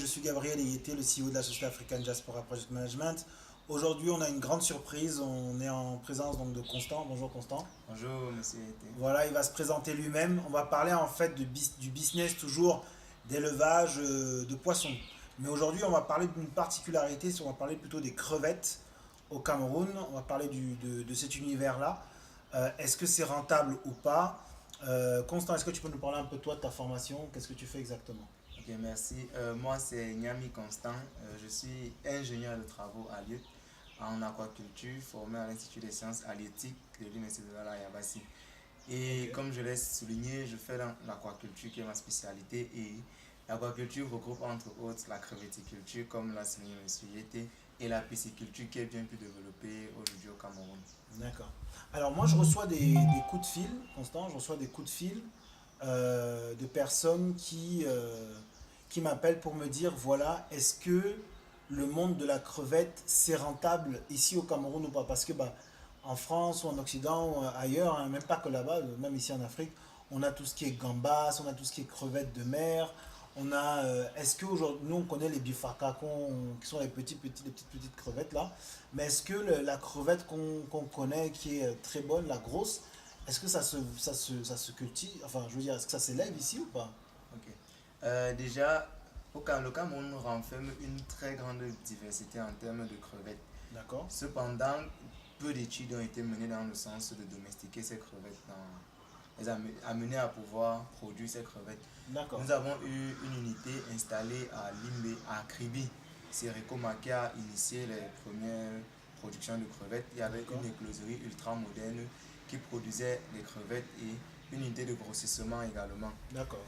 suis Gabriel Eyete, le CEO de la société African Diaspora Project Management. Aujourd'hui, on a une grande surprise. On est en présence donc de Constant. Bonjour Constant. Bonjour, monsieur Ete. Voilà, il va se présenter lui-même. On va parler en fait du business toujours d'élevage de poissons. Mais aujourd'hui, on va parler d'une particularité. On va parler plutôt des crevettes au Cameroun. On va parler de cet univers-là. Est-ce que c'est rentable ou pas? Constant, est-ce que tu peux nous parler un peu toi de ta formation? Qu'est-ce que tu fais exactement? Ok, merci. Moi, c'est Nyami Constant. Je suis ingénieur de travaux à Lyon en aquaculture, formé à l'Institut des sciences halieutiques de l'Université de la Yabassi. Ok. Et comme je l'ai souligné, je fais dans l'aquaculture qui est ma spécialité. Et l'aquaculture regroupe entre autres la crevetticulture, comme l'a souligné M. Yete, et la pisciculture qui est bien plus développée aujourd'hui au Cameroun. D'accord. Alors moi, je reçois des coups de fil, Constant, je reçois des coups de fil de personnes qui m'appellent pour me dire, voilà, est-ce que le monde de la crevette, c'est rentable ici au Cameroun ou pas? Parce que bah, en France ou en Occident ou ailleurs, hein, même pas que là-bas, même ici en Afrique, on a tout ce qui est gambas, on a tout ce qui est crevettes de mer. On a, est-ce qu'aujourd'hui, nous on connaît les bifurcacons, qui sont les petites crevettes là, mais est-ce que la crevette qu'on connaît, qui est très bonne, la grosse, est-ce que ça se cultive, enfin je veux dire, est-ce que ça s'élève ici ou pas? Ok. Déjà, le Cameroun renferme une très grande diversité en termes de crevettes. D'accord, Cependant, peu d'études ont été menées dans le sens de domestiquer ces crevettes, les amener à pouvoir produire ces crevettes. d'accord, Nous avons eu une unité installée à Limbe, à Kribi. C'est Recoma qui a initié les premières productions de crevettes. Il y avait d'accord, une écloserie ultra moderne qui produisait les crevettes et une unité de grossissement également. d'accord,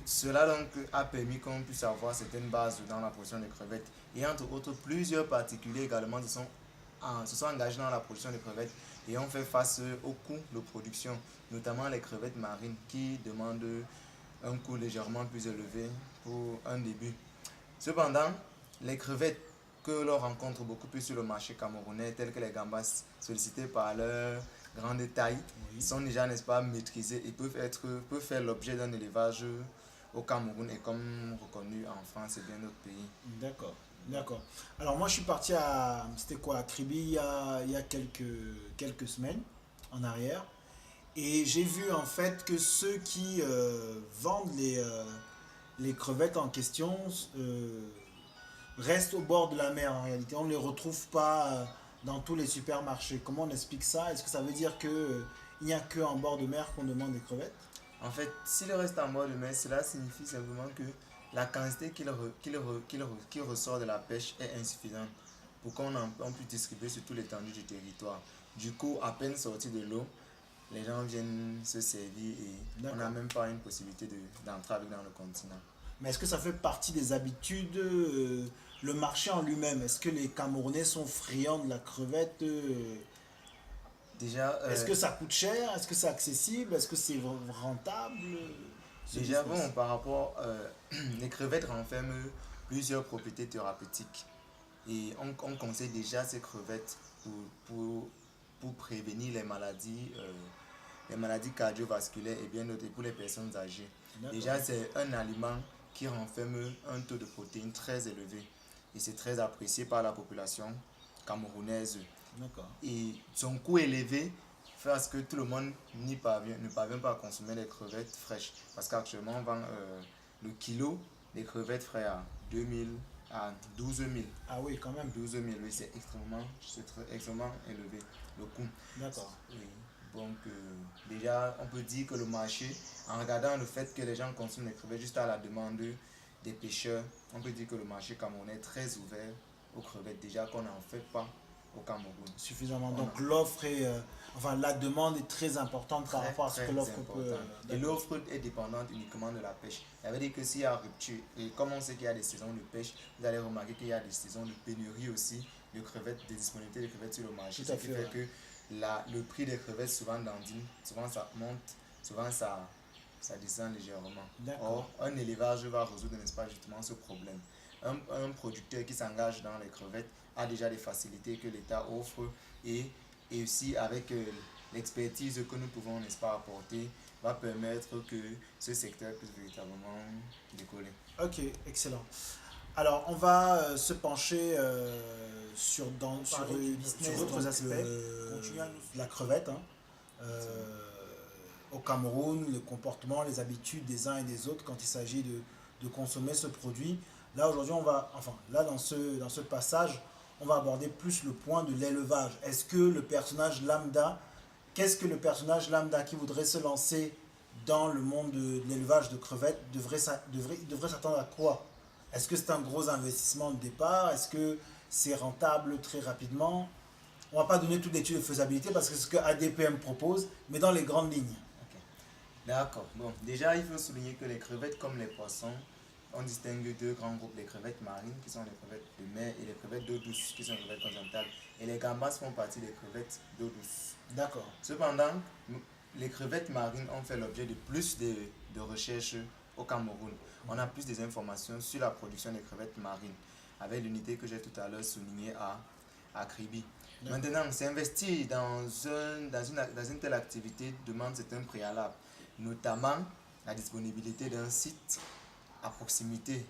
Cela donc a permis qu'on puisse avoir certaines bases dans la production des crevettes. Et entre autres, plusieurs particuliers également se sont engagés dans la production des crevettes et ont fait face au coût de production, notamment les crevettes marines qui demandent un coût légèrement plus élevé pour un début. Cependant, les crevettes que l'on rencontre beaucoup plus sur le marché camerounais, telles que les gambas, sollicitées par leur grande taille, oui, sont déjà, n'est-ce pas, maîtrisées et peuvent faire l'objet d'un élevage au Cameroun et comme reconnu en France et bien d'autres pays. d'accord, d'accord. Alors moi je suis parti à, c'était quoi, à Kribi il y a quelques semaines en arrière. Et j'ai vu en fait que ceux qui vendent les crevettes en question euh, restent au bord de la mer en réalité. On ne les retrouve pas dans tous les supermarchés. Comment on explique ça? Est-ce que ça veut dire que il n'y a que en bord de mer qu'on demande des crevettes? En fait, s'il reste en bord de mer, cela signifie simplement que la quantité qu'il ressort de la pêche est insuffisante pour on puisse distribuer sur tout l'étendue du territoire. Du coup, à peine sorti de l'eau, les gens viennent se servir et on n'a D'accord. même pas une possibilité d'entrer avec dans le continent. Mais est-ce que ça fait partie des habitudes, le marché en lui-même? Est-ce que les Camerounais sont friands de la crevette? Déjà, Est-ce que ça coûte cher? Est-ce que c'est accessible? Est-ce que c'est rentable, ce déjà bon, business? par rapport, les crevettes renferment plusieurs propriétés thérapeutiques et on conseille déjà ces crevettes pour, pour, pour prévenir les maladies cardiovasculaires et bien d'autres et pour les personnes âgées. D'accord, Déjà, c'est un aliment qui renferme un taux de protéines très élevé et c'est très apprécié par la population camerounaise. d'accord. Et son coût élevé fait à ce que tout le monde ne parvient pas à consommer les crevettes fraîches. Parce qu'actuellement, on vend le kilo des crevettes fraîches à 2000, à 12 000. Ah oui, quand même. 12 000, oui, extrêmement élevé le coût. D'accord. Oui. Donc, déjà, on peut dire que le marché, en regardant le fait que les gens consomment les crevettes juste à la demande des pêcheurs, on peut dire que le marché camerounais est très ouvert aux crevettes, déjà qu'on n'en fait pas au Cameroun. Suffisamment. On Donc a l'offre est, enfin la demande est très importante par très rapport à ce que très l'offre peut. important. Et D'accord. l'offre est dépendante uniquement de la pêche. Ça veut dire que s'il y a rupture, et comme on sait qu'il y a des saisons de pêche, vous allez remarquer qu'il y a des saisons de pénurie aussi de crevettes, de disponibilité de crevettes sur le marché. Tout Ce à qui fait, fait ouais. que le prix des crevettes souvent dandine, souvent ça monte, souvent ça descend légèrement. D'accord. Or, un élevage va résoudre, n'est-ce pas, justement ce problème. Un producteur qui s'engage dans les crevettes a déjà des facilités que l'État offre et, et aussi avec l'expertise que nous pouvons, n'est-ce pas, apporter, va permettre que ce secteur puisse véritablement décoller. Ok, excellent. Alors, on va se pencher sur Parler du business, d'autres donc, aspects. continuons à nous La crevette, hein. Au Cameroun, le comportement, les habitudes des uns et des autres quand il s'agit de consommer ce produit. Là, aujourd'hui, là, dans ce passage, on va aborder plus le point de l'élevage. Est-ce que le personnage lambda, qu'est-ce que le personnage lambda qui voudrait se lancer dans le monde de l'élevage de crevettes devrait s'attendre à quoi? Est-ce que c'est un gros investissement de départ? Est-ce que c'est rentable très rapidement? On ne va pas donner toute l'étude de faisabilité parce que c'est ce que ADPM propose, mais dans les grandes lignes. Ok. D'accord. Bon, déjà, il faut souligner que les crevettes, comme les poissons, on distingue deux grands groupes, les crevettes marines, qui sont les crevettes de mer, et les crevettes d'eau douce, qui sont les crevettes continentales. Et les gambas font partie des crevettes d'eau douce. D'accord. Cependant, les crevettes marines ont fait l'objet de plus de recherches au Cameroun. On a plus des informations sur la production des crevettes marines, avec l'unité que j'ai tout à l'heure soulignée à Kribi. Maintenant, s'investir dans une telle activité demande certains préalables, notamment la disponibilité d'un site à proximité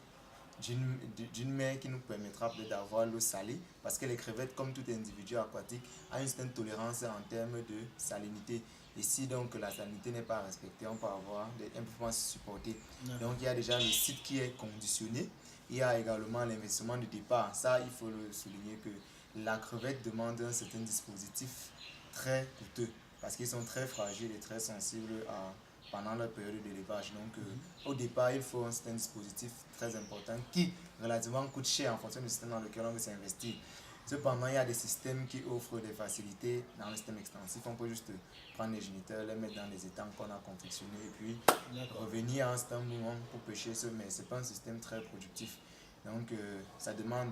d'une mer qui nous permettra d'avoir l'eau salée, parce que les crevettes, comme tout individu aquatique, a une certaine tolérance en termes de salinité. Et si donc la salinité n'est pas respectée, on peut avoir des impuissances supportées. Donc il y a déjà le site qui est conditionné. Il y a également l'investissement de départ. Ça, il faut le souligner que la crevette demande un certain dispositif très coûteux, parce qu'ils sont très fragiles et très sensibles pendant leur période d'élevage. Donc au départ, il faut un certain dispositif très important qui relativement coûte cher en fonction du système dans lequel on veut s'investir. Cependant, il y a des systèmes qui offrent des facilités dans le système extensif. On peut juste prendre les géniteurs, les mettre dans les étangs qu'on a confectionnés et puis revenir à un certain moment pour pêcher, mais ce n'est pas un système très productif. Donc, ça demande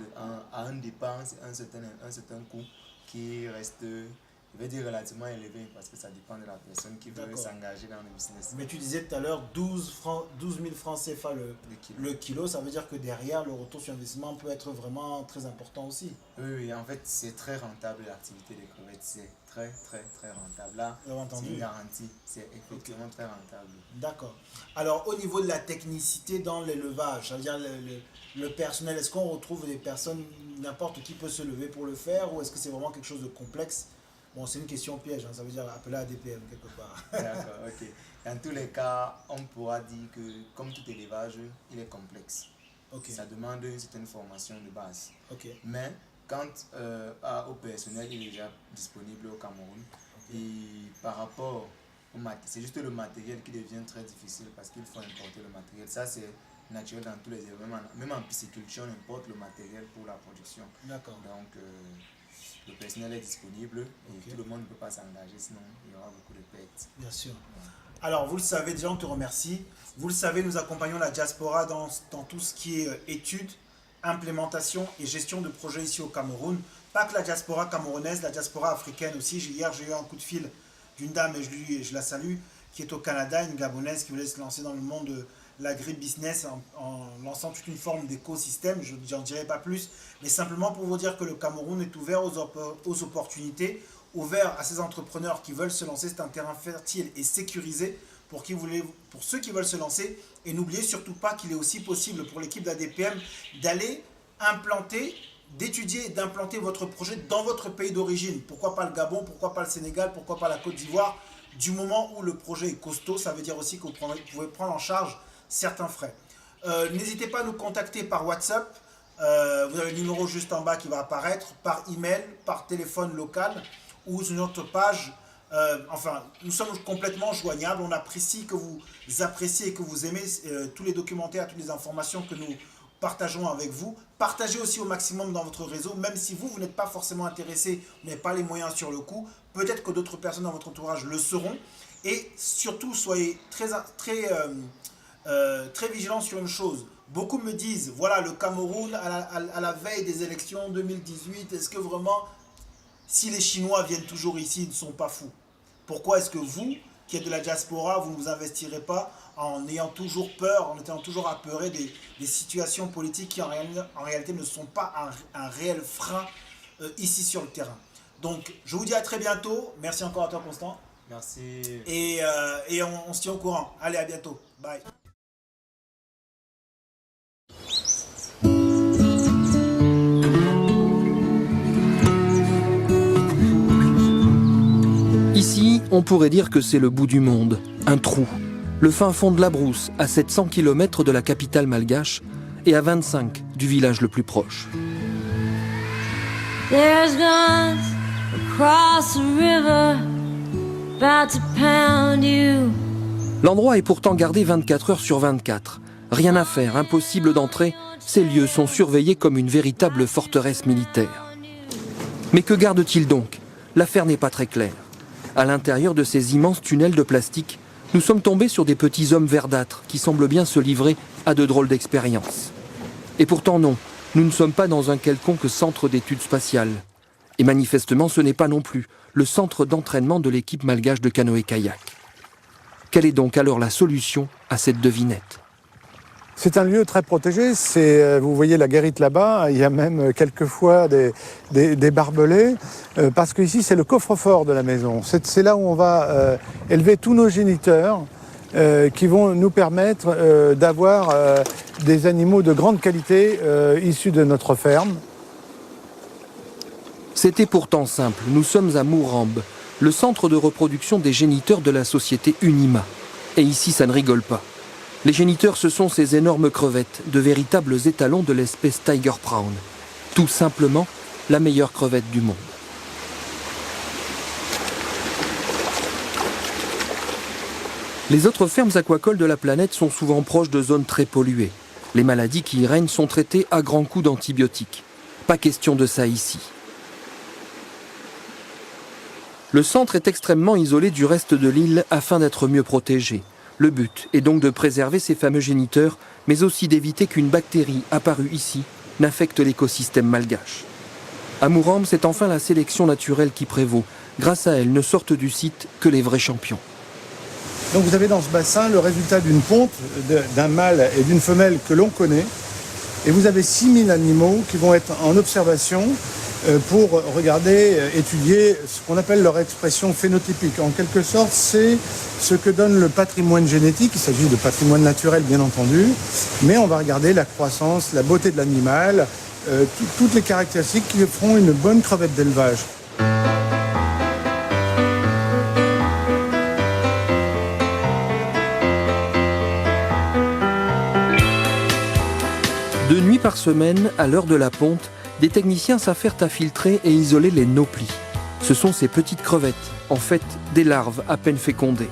à un départ un certain coût qui reste, je vais dire, relativement élevé, parce que ça dépend de la personne qui veut s'engager dans le business. Mais tu disais tout à l'heure 12 000 francs CFA le kilo, ça veut dire que derrière, le retour sur investissement peut être vraiment très important aussi. Oui, en fait, c'est très rentable l'activité des crevettes, c'est très rentable. Là, c'est une garantie, c'est effectivement très rentable. D'accord. Alors, au niveau de la technicité dans l'élevage, ça veut dire le personnel, est-ce qu'on retrouve des personnes, n'importe qui peut se lever pour le faire, ou est-ce que c'est vraiment quelque chose de complexe? Bon, c'est une question piège, hein, ça veut dire appeler ADPM quelque part. D'accord, ok. Dans tous les cas, on pourra dire que, comme tout élevage, il est complexe. Okay. Ça demande une certaine formation de base. Okay. Mais, quant au personnel, il est déjà disponible au Cameroun. Okay. Et par rapport au matériel, c'est juste le matériel qui devient très difficile, parce qu'il faut importer le matériel. Ça, c'est naturel dans tous les éléments. Même en pisciculture, on importe le matériel pour la production. D'accord. Donc, le personnel est disponible et tout le monde ne peut pas s'engager, sinon il y aura beaucoup de pertes. Bien sûr. Alors, vous le savez, déjà, on te remercie. Vous le savez, nous accompagnons la diaspora dans tout ce qui est études, implémentation et gestion de projets ici au Cameroun. Pas que la diaspora camerounaise, la diaspora africaine aussi. Hier, j'ai eu un coup de fil d'une dame, et je la salue, qui est au Canada, une Gabonaise qui voulait se lancer dans le monde de l'agribusiness en lançant toute une forme d'écosystème. Je n'en dirai pas plus, mais simplement pour vous dire que le Cameroun est ouvert aux opportunités, ouvert à ces entrepreneurs qui veulent se lancer. C'est un terrain fertile et sécurisé pour ceux qui veulent se lancer. Et n'oubliez surtout pas qu'il est aussi possible pour l'équipe d'ADPM d'aller implanter, d'étudier et d'implanter votre projet dans votre pays d'origine. Pourquoi pas le Gabon, pourquoi pas le Sénégal, pourquoi pas la Côte d'Ivoire? Du moment où le projet est costaud, ça veut dire aussi que vous pouvez prendre en charge certains frais. N'hésitez pas à nous contacter par WhatsApp. Vous avez le numéro juste en bas qui va apparaître, par email, par téléphone local ou sur notre page. Enfin, nous sommes complètement joignables. On apprécie que vous appréciez et que vous aimez tous les documentaires, toutes les informations que nous partageons avec vous. Partagez aussi au maximum dans votre réseau, même si vous n'êtes pas forcément intéressé, vous n'avez pas les moyens sur le coup. Peut-être que d'autres personnes dans votre entourage le seront. Et surtout, soyez très vigilants sur une chose. Beaucoup me disent, voilà, le Cameroun, à la veille des élections 2018, est-ce que vraiment, si les Chinois viennent toujours ici, ils ne sont pas fous? Pourquoi est-ce que vous, qui êtes de la diaspora, vous ne vous investirez pas en ayant toujours peur, en étant toujours apeuré des situations politiques qui en réalité ne sont pas un réel frein ici sur le terrain? Donc, je vous dis à très bientôt. Merci encore à toi, Constant. Merci. Et on se tient au courant. Allez, à bientôt. Bye. on pourrait dire que c'est le bout du monde, un trou. Le fin fond de la brousse, à 700 km de la capitale malgache et à 25 du village le plus proche. There's guns across the river, about to pound you. L'endroit est pourtant gardé 24 heures sur 24. Rien à faire, impossible d'entrer, ces lieux sont surveillés comme une véritable forteresse militaire. Mais que garde-t-il donc? L'affaire n'est pas très claire. À l'intérieur de ces immenses tunnels de plastique, nous sommes tombés sur des petits hommes verdâtres qui semblent bien se livrer à de drôles d'expériences. Et pourtant non, nous ne sommes pas dans un quelconque centre d'études spatiales. Et manifestement, ce n'est pas non plus le centre d'entraînement de l'équipe malgache de canoë-kayak. Quelle est donc alors la solution à cette devinette? C'est un lieu très protégé, vous voyez la guérite là-bas, il y a même quelquefois des barbelés, parce qu'ici c'est le coffre-fort de la maison. C'est là où on va élever tous nos géniteurs qui vont nous permettre d'avoir des animaux de grande qualité issus de notre ferme. C'était pourtant simple, nous sommes à Murambes, le centre de reproduction des géniteurs de la société Unima. Et ici ça ne rigole pas. Les géniteurs, ce sont ces énormes crevettes, de véritables étalons de l'espèce Tiger Prawn. Tout simplement, la meilleure crevette du monde. Les autres fermes aquacoles de la planète sont souvent proches de zones très polluées. Les maladies qui y règnent sont traitées à grands coups d'antibiotiques. Pas question de ça ici. Le centre est extrêmement isolé du reste de l'île afin d'être mieux protégé. Le but est donc de préserver ces fameux géniteurs, mais aussi d'éviter qu'une bactérie apparue ici n'affecte l'écosystème malgache. À Murambes, c'est enfin la sélection naturelle qui prévaut. Grâce à elle, ne sortent du site que les vrais champions. Donc vous avez dans ce bassin le résultat d'une ponte, d'un mâle et d'une femelle que l'on connaît. Et vous avez 6000 animaux qui vont être en observation pour regarder, étudier ce qu'on appelle leur expression phénotypique. En quelque sorte, c'est ce que donne le patrimoine génétique. Il s'agit de patrimoine naturel, bien entendu, mais on va regarder la croissance, la beauté de l'animal, toutes les caractéristiques qui feront une bonne crevette d'élevage. Deux nuits par semaine, à l'heure de la ponte, des techniciens s'affairent à filtrer et isoler les noplis. Ce sont ces petites crevettes, en fait des larves à peine fécondées.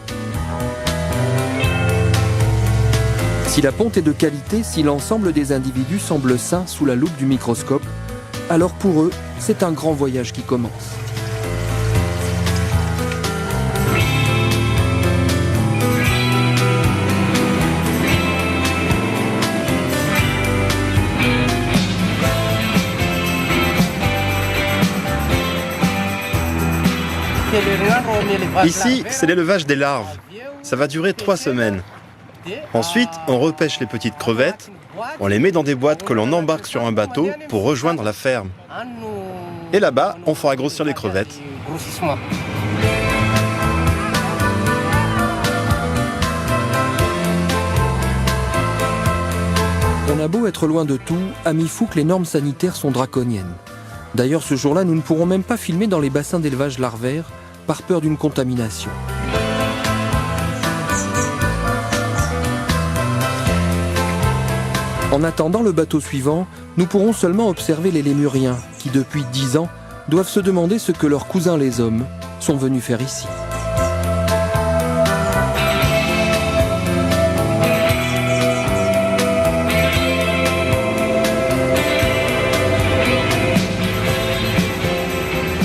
Si la ponte est de qualité, si l'ensemble des individus semble sain sous la loupe du microscope, alors pour eux, c'est un grand voyage qui commence. Ici, c'est l'élevage des larves. Ça va durer 3 semaines. Ensuite, on repêche les petites crevettes, on les met dans des boîtes que l'on embarque sur un bateau pour rejoindre la ferme. Et là-bas, on fera grossir les crevettes. On a beau être loin de tout, à Mifouk, les normes sanitaires sont draconiennes. D'ailleurs, ce jour-là, nous ne pourrons même pas filmer dans les bassins d'élevage larvaire par peur d'une contamination. En attendant le bateau suivant, nous pourrons seulement observer les lémuriens qui, depuis 10 ans, doivent se demander ce que leurs cousins les hommes sont venus faire ici.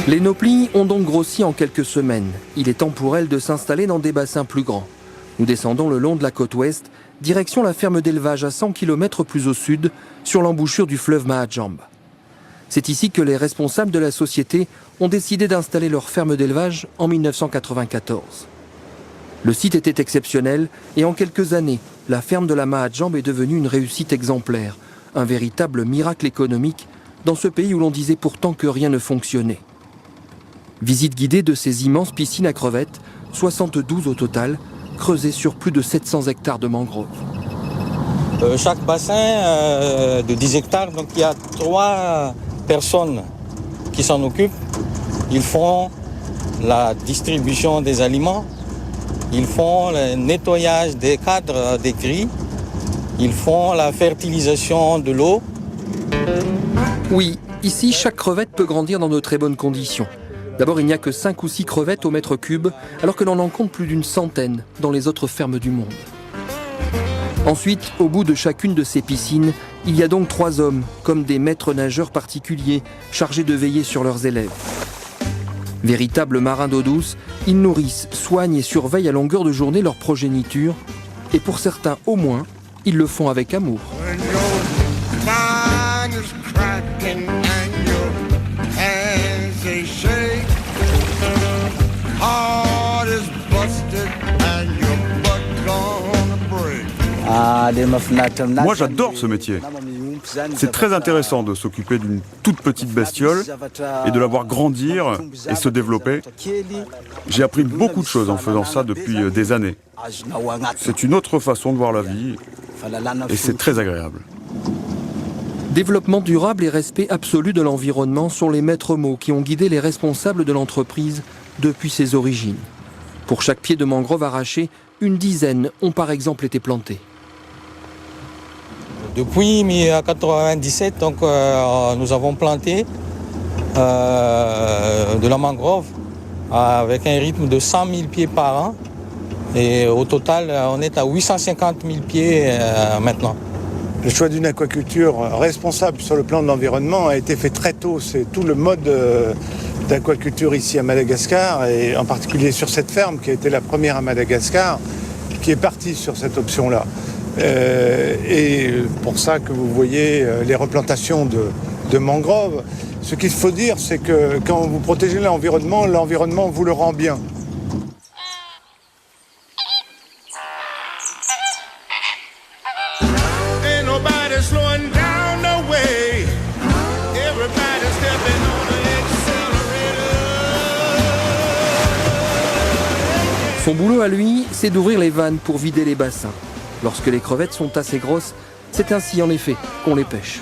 Les noplis ont donc grossi en quelques semaines. Il est temps pour elles de s'installer dans des bassins plus grands. Nous descendons le long de la côte ouest, direction la ferme d'élevage à 100 km plus au sud, sur l'embouchure du fleuve Mahajambe. C'est ici que les responsables de la société ont décidé d'installer leur ferme d'élevage en 1994. Le site était exceptionnel et en quelques années, la ferme de la Mahajambe est devenue une réussite exemplaire, un véritable miracle économique dans ce pays où l'on disait pourtant que rien ne fonctionnait. Visite guidée de ces immenses piscines à crevettes, 72 au total, creusées sur plus de 700 hectares de mangroves. Chaque bassin de 10 hectares, donc il y a 3 personnes qui s'en occupent. Ils font la distribution des aliments, ils font le nettoyage des cadres des grilles, ils font la fertilisation de l'eau. Oui, ici, chaque crevette peut grandir dans de très bonnes conditions. D'abord, il n'y a que 5 ou 6 crevettes au mètre cube, alors que l'on en compte plus d'une centaine dans les autres fermes du monde. Ensuite, au bout de chacune de ces piscines, il y a donc 3 hommes, comme des maîtres nageurs particuliers, chargés de veiller sur leurs élèves. Véritables marins d'eau douce, ils nourrissent, soignent et surveillent à longueur de journée leur progéniture, et pour certains au moins, ils le font avec amour. Moi, j'adore ce métier. C'est très intéressant de s'occuper d'une toute petite bestiole et de la voir grandir et se développer. J'ai appris beaucoup de choses en faisant ça depuis des années. C'est une autre façon de voir la vie et c'est très agréable. Développement durable et respect absolu de l'environnement sont les maîtres mots qui ont guidé les responsables de l'entreprise depuis ses origines. Pour chaque pied de mangrove arraché, une dizaine ont par exemple été plantés. Depuis 1997, nous avons planté de la mangrove avec un rythme de 100 000 pieds par an. Et au total, on est à 850 000 pieds maintenant. Le choix d'une aquaculture responsable sur le plan de l'environnement a été fait très tôt. C'est tout le mode d'aquaculture ici à Madagascar, et en particulier sur cette ferme qui a été la première à Madagascar, qui est partie sur cette option-là. Et pour ça que vous voyez les replantations de mangroves. Ce qu'il faut dire, c'est que quand vous protégez l'environnement vous le rend bien. Son boulot à lui, c'est d'ouvrir les vannes pour vider les bassins. Lorsque les crevettes sont assez grosses, c'est ainsi en effet qu'on les pêche.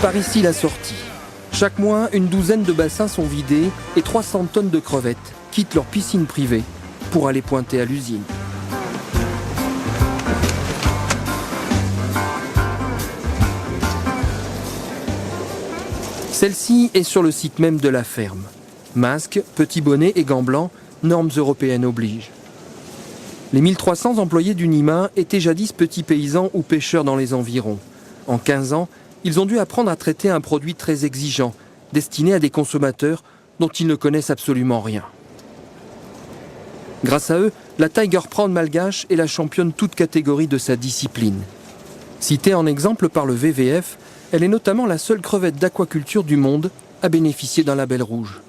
Par ici la sortie. Chaque mois, une douzaine de bassins sont vidés et 300 tonnes de crevettes quittent leur piscine privée pour aller pointer à l'usine. Celle-ci est sur le site même de la ferme. Masque, petit bonnet et gants blancs, normes européennes obligent. Les 1300 employés du Nima étaient jadis petits paysans ou pêcheurs dans les environs. En 15 ans, ils ont dû apprendre à traiter un produit très exigeant, destiné à des consommateurs dont ils ne connaissent absolument rien. Grâce à eux, la Tiger Prawn malgache est la championne toute catégorie de sa discipline. Citée en exemple par le WWF, elle est notamment la seule crevette d'aquaculture du monde à bénéficier d'un label rouge.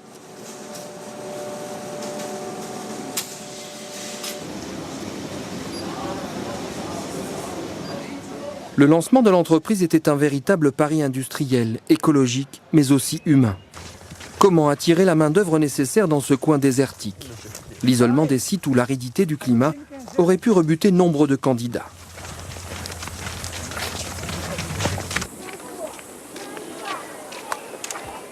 Le lancement de l'entreprise était un véritable pari industriel, écologique, mais aussi humain. Comment attirer la main-d'œuvre nécessaire dans ce coin désertique? L'isolement des sites ou l'aridité du climat aurait pu rebuter nombre de candidats.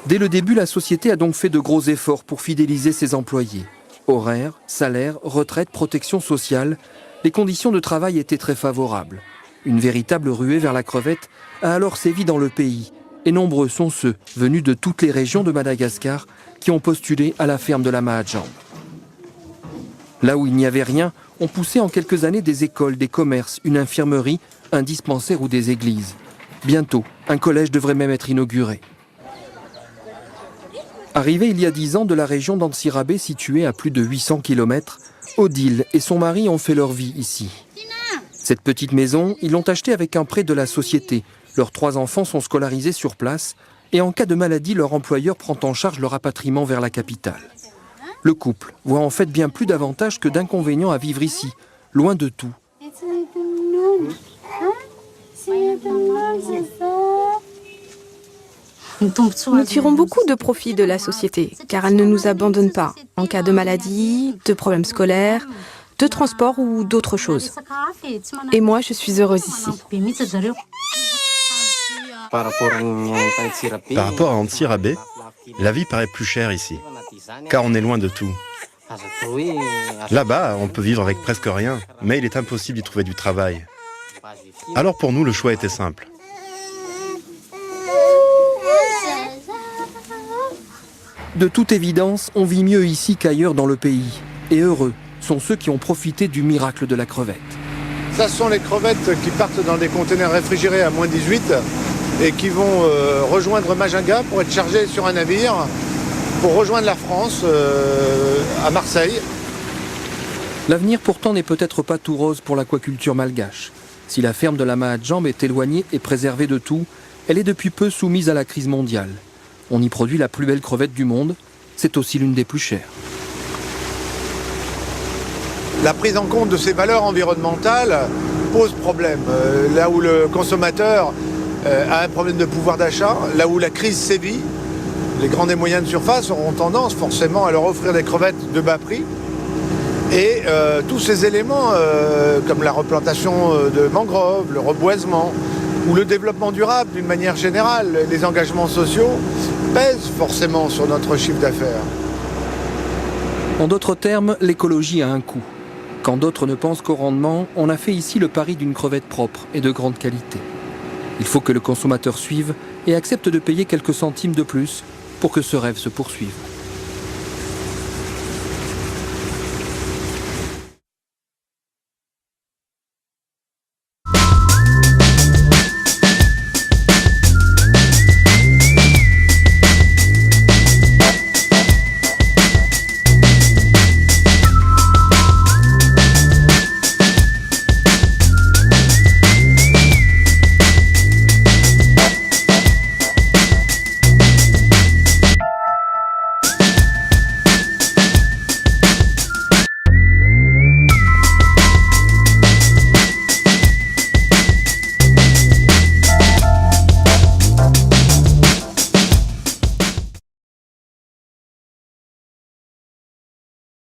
Dès le début, la société a donc fait de gros efforts pour fidéliser ses employés. Horaires, salaires, retraite, protection sociale, les conditions de travail étaient très favorables. Une véritable ruée vers la crevette a alors sévi dans le pays, et nombreux sont ceux venus de toutes les régions de Madagascar qui ont postulé à la ferme de la Mahajambe. Là où il n'y avait rien, on poussait en quelques années des écoles, des commerces, une infirmerie, un dispensaire ou des églises. Bientôt, un collège devrait même être inauguré. Arrivée il y a 10 ans de la région d'Antsirabe, située à plus de 800 km, Odile et son mari ont fait leur vie ici. Cette petite maison, ils l'ont achetée avec un prêt de la société. Leurs 3 enfants sont scolarisés sur place et en cas de maladie, leur employeur prend en charge leur rapatriement vers la capitale. Le couple voit en fait bien plus d'avantages que d'inconvénients à vivre ici, loin de tout. Nous tirons beaucoup de profit de la société, car elle ne nous abandonne pas en cas de maladie, de problèmes scolaires, de transport ou d'autres choses. Et moi, je suis heureuse ici. Par rapport à Antsirabe, la vie paraît plus chère ici, car on est loin de tout. Là-bas, on peut vivre avec presque rien, mais il est impossible d'y trouver du travail. Alors pour nous, le choix était simple. De toute évidence, on vit mieux ici qu'ailleurs dans le pays. Et heureux sont ceux qui ont profité du miracle de la crevette. Ça, ce sont les crevettes qui partent dans des containers réfrigérés à moins 18 et qui vont rejoindre Majinga pour être chargées sur un navire pour rejoindre la France à Marseille. L'avenir pourtant n'est peut-être pas tout rose pour l'aquaculture malgache. Si la ferme de la Mahadjambe est éloignée et préservée de tout, elle est depuis peu soumise à la crise mondiale. On y produit la plus belle crevette du monde, c'est aussi l'une des plus chères. La prise en compte de ces valeurs environnementales pose problème. Là où le consommateur a un problème de pouvoir d'achat, là où la crise sévit, les grandes et moyennes surfaces auront tendance forcément à leur offrir des crevettes de bas prix. Et tous ces éléments, comme la replantation de mangroves, le reboisement ou le développement durable d'une manière générale, les engagements sociaux, pèsent forcément sur notre chiffre d'affaires. En d'autres termes, l'écologie a un coût. Quand d'autres ne pensent qu'au rendement, on a fait ici le pari d'une crevette propre et de grande qualité. Il faut que le consommateur suive et accepte de payer quelques centimes de plus pour que ce rêve se poursuive.